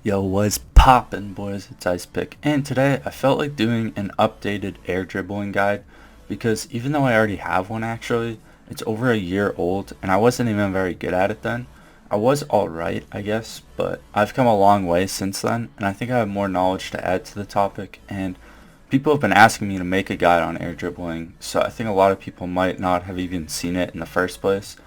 Yo, what's poppin', boys? It's Ice Pick, and today I felt like doing an updated air dribbling guide because even though I already have one actually, it's over a year old and I wasn't even very good at it then. I was alright, I guess, but I've come a long way since then, and I think I have more knowledge to add to the topic, and people have been asking me to make a guide on air dribbling, so I think a lot of people might not have even seen it in the first place.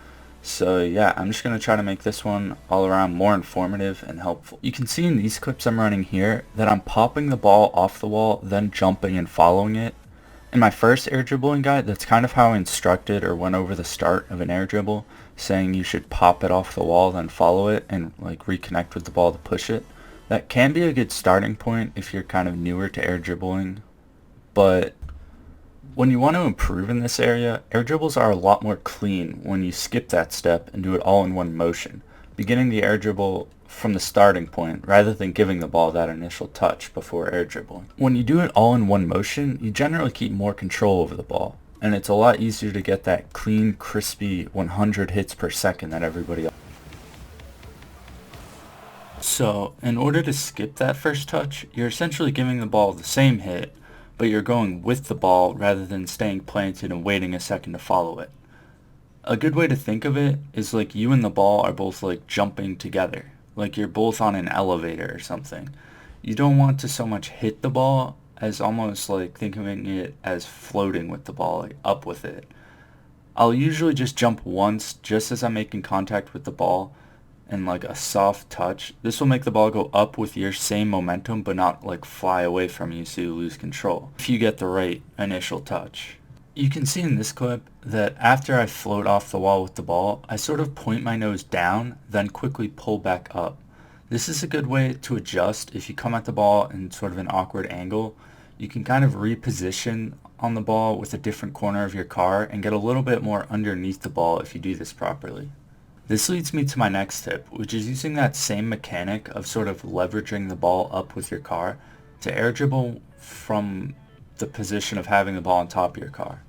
So yeah, I'm just going to try to make this one all around more informative and helpful. You can see in these clips I'm running here that I'm popping the ball off the wall, then jumping and following it. In my first air dribbling guide, that's kind of how I instructed or went over the start of an air dribble, saying you should pop it off the wall, then follow it and like reconnect with the ball to push it. That can be a good starting point if you're kind of newer to air dribbling, but when you want to improve in this area, air dribbles are a lot more clean when you skip that step and do it all in one motion, beginning the air dribble from the starting point rather than giving the ball that initial touch before air dribbling. When you do it all in one motion, you generally keep more control over the ball, and it's a lot easier to get that clean, crispy 100 hits per second that everybody else. So, in order to skip that first touch, you're essentially giving the ball the same hit, but you're going with the ball rather than staying planted and waiting a second to follow it. A good way to think of it is like you and the ball are both like jumping together, like you're both on an elevator or something. You don't want to so much hit the ball as almost like thinking of it as floating with the ball, like up with it. I'll usually just jump once just as I'm making contact with the ball, and like a soft touch. This will make the ball go up with your same momentum but not like fly away from you so you lose control if you get the right initial touch. You can see in this clip that after I float off the wall with the ball, I sort of point my nose down, then quickly pull back up. This is a good way to adjust if you come at the ball in sort of an awkward angle. You can kind of reposition on the ball with a different corner of your car and get a little bit more underneath the ball if you do this properly. This leads me to my next tip, which is using that same mechanic of sort of leveraging the ball up with your car to air dribble from the position of having the ball on top of your car.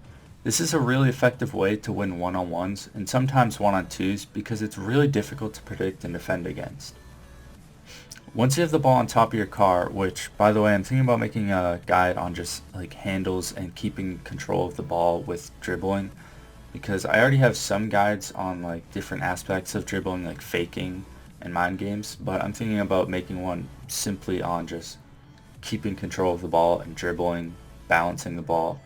This is a really effective way to win one-on-ones and sometimes one-on-twos because it's really difficult to predict and defend against. Once you have the ball on top of your car, which by the way I'm thinking about making a guide on just like handles and keeping control of the ball with dribbling, because I already have some guides on like different aspects of dribbling, like faking and mind games, but I'm thinking about making one simply on just keeping control of the ball and dribbling, balancing the ball,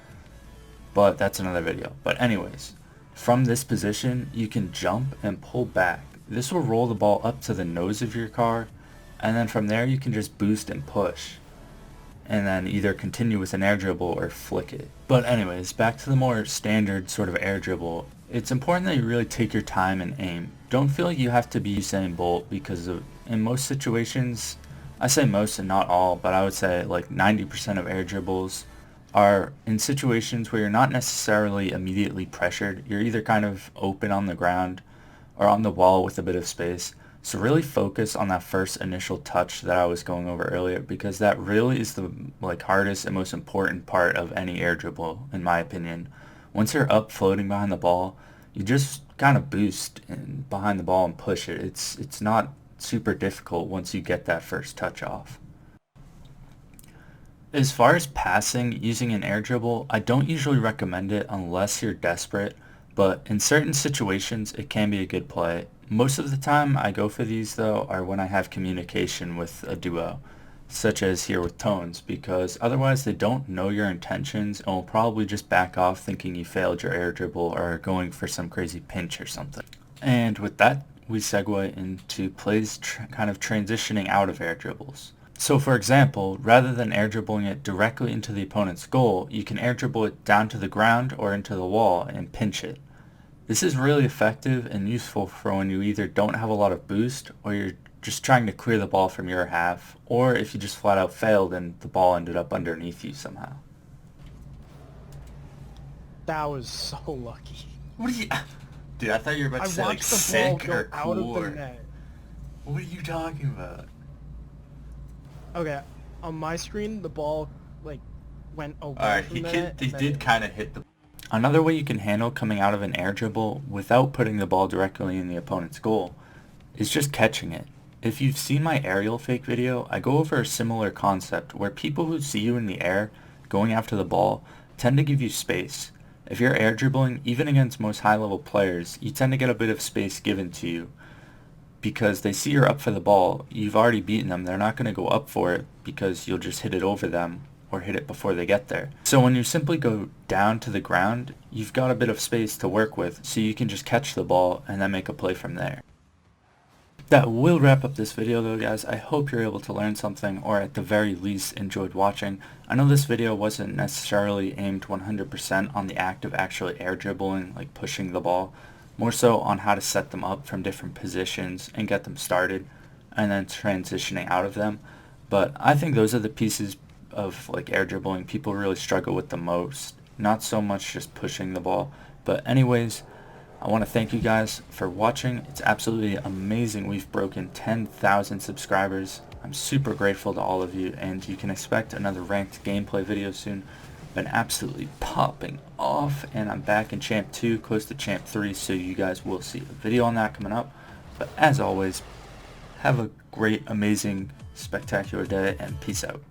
but that's another video. But anyways, from this position you can jump and pull back. This will roll the ball up to the nose of your car, and then from there you can just boost and push, and then either continue with an air dribble or flick it. But anyways, back to the more standard sort of air dribble. It's important that you really take your time and aim. Don't feel like you have to be Usain Bolt because in most situations, I say most and not all, but I would say like 90% of air dribbles are in situations where you're not necessarily immediately pressured. You're either kind of open on the ground or on the wall with a bit of space. So really focus on that first initial touch that I was going over earlier, because that really is the like hardest and most important part of any air dribble in my opinion. Once you're up floating behind the ball, you just kind of boost behind the ball and push it. It's not super difficult once you get that first touch off. As far as passing using an air dribble, I don't usually recommend it unless you're desperate, but in certain situations it can be a good play. Most of the time I go for these though are when I have communication with a duo, such as here with Tones, because otherwise they don't know your intentions and will probably just back off thinking you failed your air dribble or are going for some crazy pinch or something. And with that, we segue into plays kind of transitioning out of air dribbles. So for example, rather than air dribbling it directly into the opponent's goal, you can air dribble it down to the ground or into the wall and pinch it. This is really effective and useful for when you either don't have a lot of boost or you're just trying to clear the ball from your half, or if you just flat out failed and the ball ended up underneath you somehow. That was so lucky. What are you... Dude, I thought you were about to say like sick or cool or... What are you talking about? Okay, on my screen the ball like went away Alright, from he did kind of hit the... Another way you can handle coming out of an air dribble without putting the ball directly in the opponent's goal is just catching it. If you've seen my aerial fake video, I go over a similar concept where people who see you in the air going after the ball tend to give you space. If you're air dribbling, even against most high-level players, you tend to get a bit of space given to you because they see you're up for the ball. You've already beaten them. They're not going to go up for it because you'll just hit it over them or hit it before they get there. So when you simply go down to the ground, you've got a bit of space to work with, so you can just catch the ball and then make a play from there. That will wrap up this video though, guys. I hope you're able to learn something, or at the very least enjoyed watching. I know this video wasn't necessarily aimed 100% on the act of actually air dribbling, like pushing the ball, more so on how to set them up from different positions and get them started and then transitioning out of them. But I think those are the pieces of like air dribbling people really struggle with the most, not so much just pushing the ball. But anyways, I want to thank you guys for watching. It's absolutely amazing. We've broken 10,000 subscribers. I'm super grateful to all of you, and you can expect another ranked gameplay video soon. Been absolutely popping off, and I'm back in Champ 2, close to Champ 3, so you guys will see a video on that coming up. But as always, have a great, amazing, spectacular day, and peace out.